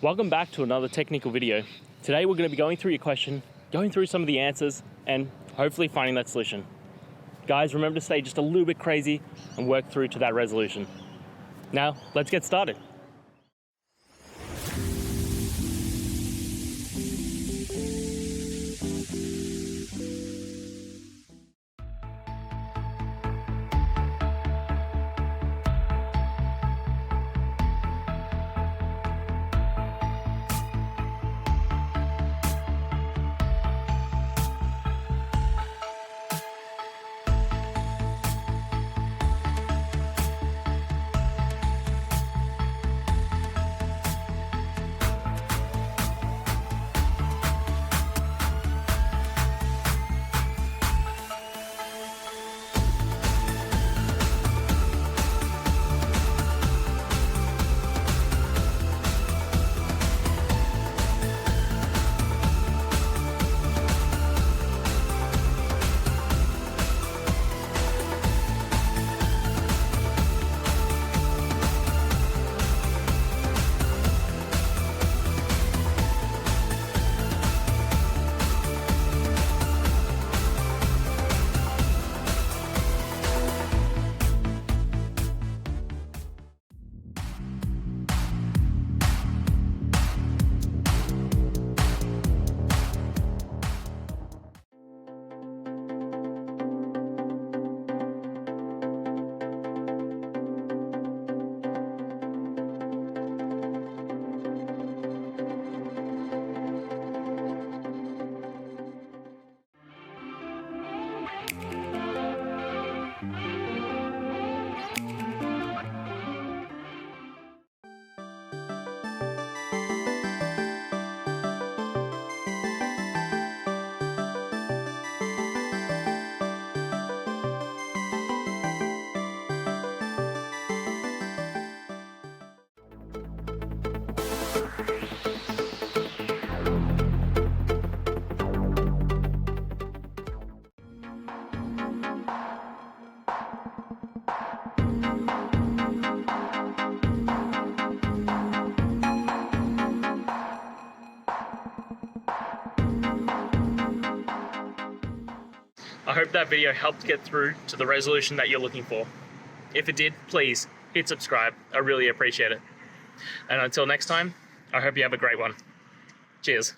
Welcome back to another technical video. Today we're going to be going through your question, going through some of the answers, and hopefully finding that solution. Guys, remember to stay just a little bit crazy and work through to that resolution. Now, let's get started. I hope that video helped get through to the resolution that you're looking for. If it did, please hit subscribe. I really appreciate it. And until next time, I hope you have a great one. Cheers.